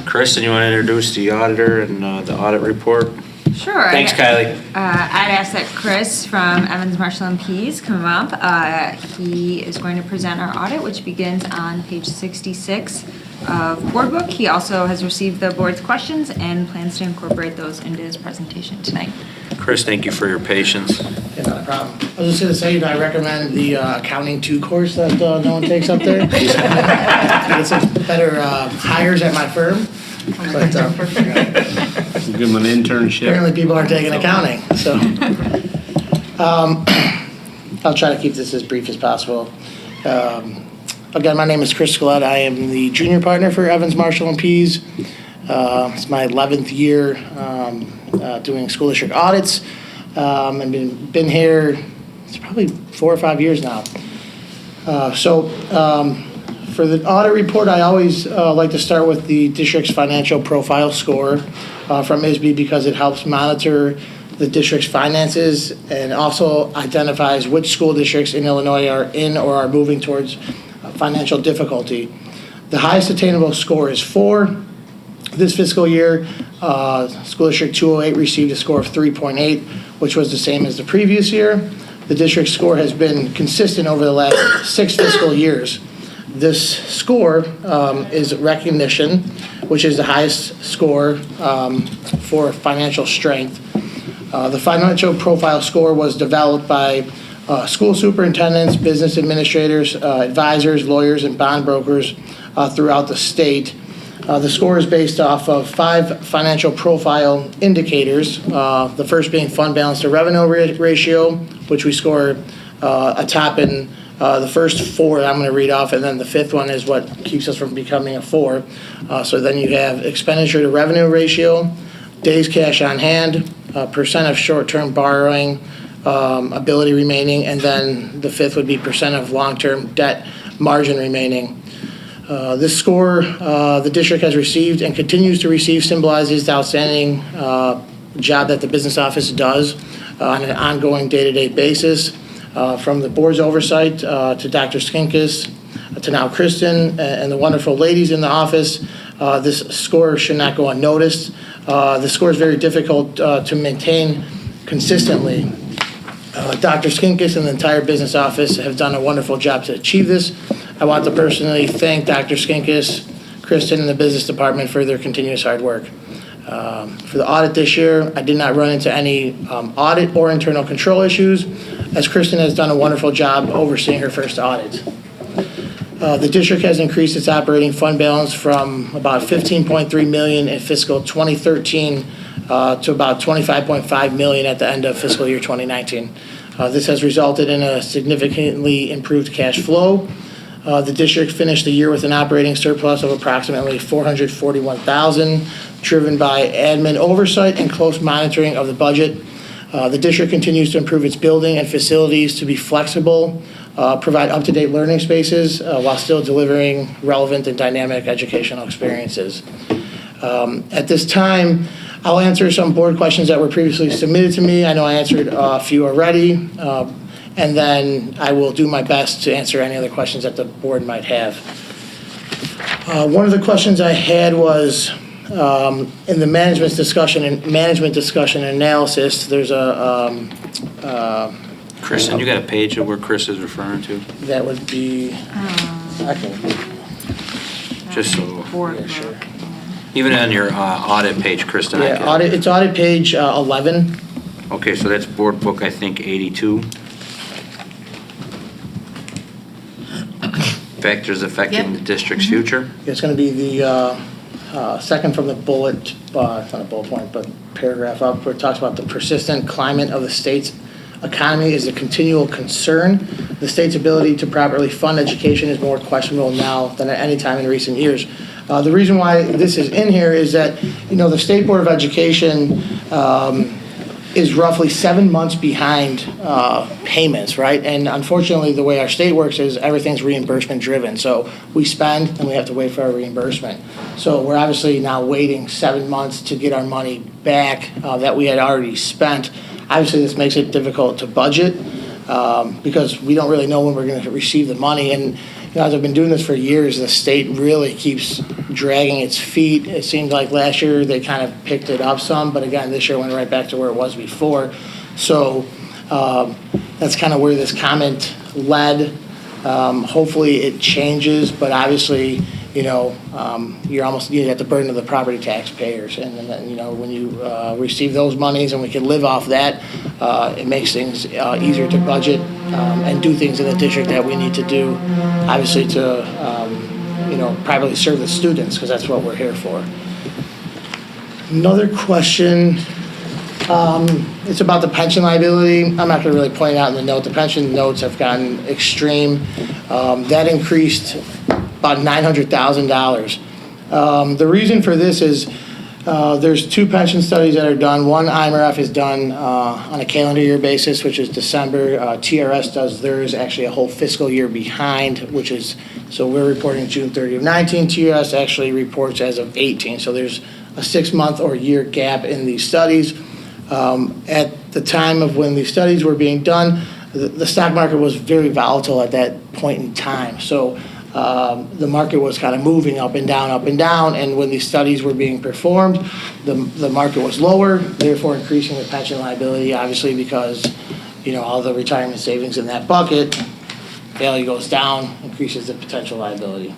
Kristen, you want to introduce the auditor and the audit report? Sure. Thanks, Kylie. I'd ask that Chris from Evans, Marshall & Pease come up. He is going to present our audit, which begins on page 66 of Board Book. He also has received the board's questions and plans to incorporate those into his presentation tonight. Chris, thank you for your patience. Yeah, not a problem. I was just going to say, I recommend the Accounting 2 course that no one takes up there. Get some better hires at my firm. But, give them an internship. Apparently people aren't taking accounting, so. I'll try to keep this as brief as possible. Again, my name is Chris Scalette. I am the junior partner for Evans, Marshall & Pease. It's my 11th year doing school district audits. I've been here, it's probably 4 or 5 years now. For the audit report, I always like to start with the district's financial profile score from ISB because it helps monitor the district's finances and also identifies which school districts in Illinois are in or are moving towards financial difficulty. The highest attainable score is 4. This fiscal year, School District 208 received a score of 3.8, which was the same as the previous year. The district's score has been consistent over the last 6 fiscal years. This score is recognition, which is the highest score for financial strength. The financial profile score was developed by school superintendents, business administrators, advisors, lawyers, and bond brokers throughout the state. The score is based off of 5 financial profile indicators, the first being fund balance to revenue ratio, which we score a top in the first 4 that I'm going to read off, and then the 5th one is what keeps us from becoming a 4. So then you have expenditure to revenue ratio, days cash on hand, percent of short-term borrowing, ability remaining, and then the 5th would be percent of long-term debt margin remaining. This score the district has received and continues to receive symbolizes the outstanding job that the business office does on an ongoing day-to-day basis. From the board's oversight to Dr. Skinkis, to now Kristen, and the wonderful ladies in the office, this score should not go unnoticed. The score is very difficult to maintain consistently. Dr. Skinkis and the entire business office have done a wonderful job to achieve this. I want to personally thank Dr. Skinkis, Kristen, and the business department for their continuous hard work. For the audit this year, I did not run into any audit or internal control issues, as Kristen has done a wonderful job overseeing her first audit. The district has increased its operating fund balance from about $15.3 million in fiscal 2013 to about $25.5 million at the end of fiscal year 2019. This has resulted in a significantly improved cash flow. The district finished the year with an operating surplus of approximately $441,000, driven by admin oversight and close monitoring of the budget. The district continues to improve its building and facilities to be flexible, provide up-to-date learning spaces while still delivering relevant and dynamic educational experiences. At this time, I'll answer some board questions that were previously submitted to me. I know I answered a few already, and then I will do my best to answer any other questions that the board might have. One of the questions I had was in the management discussion and analysis. There's a Kristen, you got a page of where Chris is referring to? that would be I can Just so, Board Yeah, sure. book. even on your audit page, Kristen. I can- it's audit page 11. Okay, so that's board book, I think, 82. Factors affecting the district's future. It's going to be the second from the bullet, it's not a bullet point, but paragraph up, where it talks about the persistent climate of the state's economy is a continual concern. The state's ability to properly fund education is more questionable now than at any time in recent years. The reason why this is in here is that, the State Board of Education is roughly 7 months behind payments, right? And unfortunately, the way our state works is everything's reimbursement driven. So we spend and we have to wait for our reimbursement. So we're obviously now waiting 7 months to get our money back that we had already spent. Obviously, this makes it difficult to budget because we don't really know when we're going to receive the money. And as I've been doing this for years, the state really keeps dragging its feet. It seemed like last year they kind of picked it up some, but again, this year went right back to where it was before. So that's kind of where this comment led. Hopefully it changes, but obviously, you're almost at the burden of the property taxpayers. And then, when you receive those monies and we can live off that, it makes things easier to budget and do things in the district that we need to do, obviously to, primarily serve the students, because that's what we're here for. Another question, it's about the pension liability. I'm not going to really point it out in the note. The pension notes have gotten extreme. That increased about $900,000. The reason for this is there's two pension studies that are done. One, IMRF is done on a calendar year basis, which is December. TRS does theirs actually a whole fiscal year behind, so we're reporting June 30 of 19. TRS actually reports as of 18. So there's a 6-month or year gap in these studies. At the time of when these studies were being done, the stock market was very volatile at that point in time. So the market was kind of moving up and down, and when these studies were being performed, the market was lower, therefore increasing the pension liability, obviously, because all the retirement savings in that bucket, value goes down, increases the potential liability.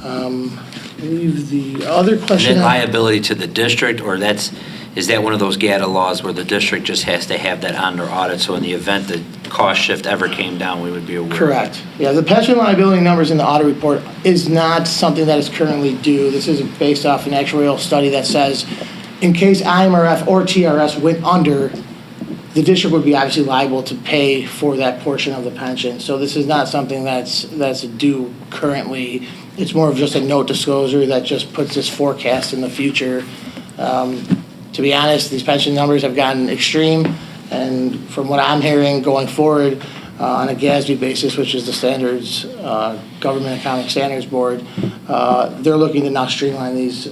I believe the other question. Is that liability to the district, or is that one of those GATA laws where the district just has to have that on their audit, so in the event that cost shift ever came down, we would be aware? Correct. Yeah, the pension liability numbers in the audit report is not something that is currently due. This is based off an actuarial study that says in case IMRF or TRS went under, the district would be obviously liable to pay for that portion of the pension. So this is not something that's due currently. It's more of just a note disclosure that just puts this forecast in the future. To be honest, these pension numbers have gotten extreme, and from what I'm hearing going forward on a GASB basis, which is the standards, Government Accounting Standards Board, they're looking to now streamline these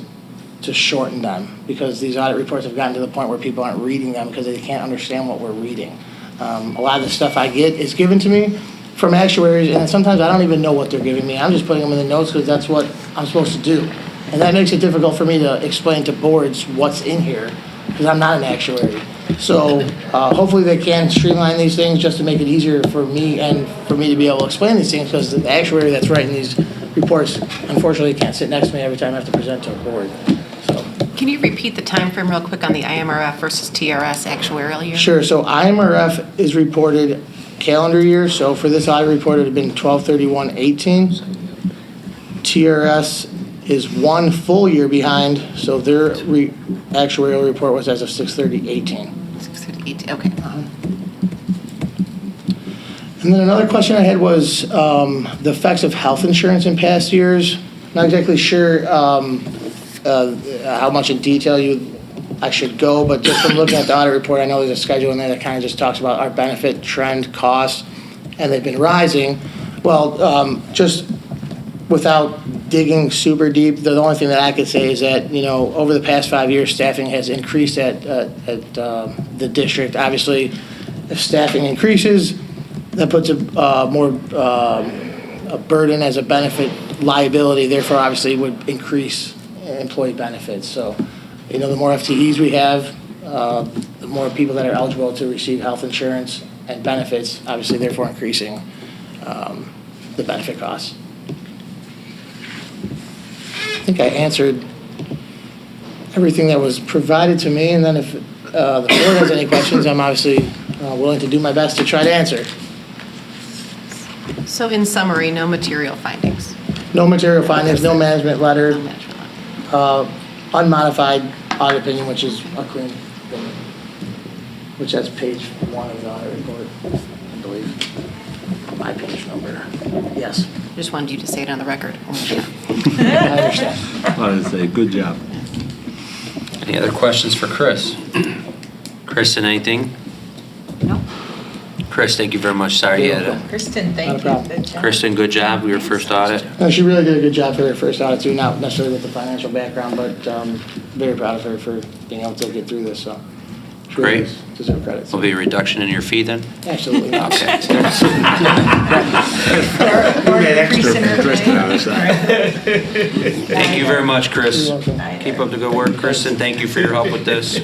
to shorten them, because these audit reports have gotten to the point where people aren't reading them because they can't understand what we're reading. A lot of the stuff I get is given to me from actuaries, and sometimes I don't even know what they're giving me. I'm just putting them in the notes because that's what I'm supposed to do. And that makes it difficult for me to explain to boards what's in here, because I'm not an actuary. So hopefully they can streamline these things just to make it easier for me and for me to be able to explain these things, because the actuary that's writing these reports, unfortunately, can't sit next to me every time I have to present to a board. So. Can you repeat the time frame real quick on the IMRF versus TRS actuarial year? Sure. So IMRF is reported calendar year. So for this audit report, it had been 12/31/18. TRS is one full year behind, so their actuarial report was as of 6/30/18. 6/30/18, okay. And then another question I had was the effects of health insurance in past years. Not exactly sure how much in detail I should go, but just from looking at the audit report, I know there's a schedule in there that kind of just talks about our benefit trend costs, and they've been rising. Well, just without digging super deep, the only thing that I could say is that, over the past 5 years, staffing has increased at the district. Obviously, if staffing increases, that puts a burden as a benefit liability, therefore obviously would increase employee benefits. So, the more FTEs we have, the more people that are eligible to receive health insurance and benefits, obviously therefore increasing the benefit costs. I think I answered everything that was provided to me, and then if the board has any questions, I'm obviously willing to do my best to try to answer. So in summary, no material findings? No material findings, no management letter, No management letter. unmodified audit opinion, which is a clean opinion, which that's page 1 of the audit report, I believe. My page number, yes. Just wanted you to say it on the record. I understand. I would say, good job. Any other questions for Chris? Kristen, anything? No. Chris, thank you very much. Sorry you had a... Kristen, Not a thank you. problem. Good job. Kristen, good job. Your first audit. No, she really did a good job for her first audit too, not necessarily with the financial background, but very proud of her for being able to get through this, so. Great. Deserve credit. Will be a reduction in your fee then? Absolutely not. Okay. Thank you very much, Chris. You're welcome. Keep up the good work, Kristen. Thank you for your help with this.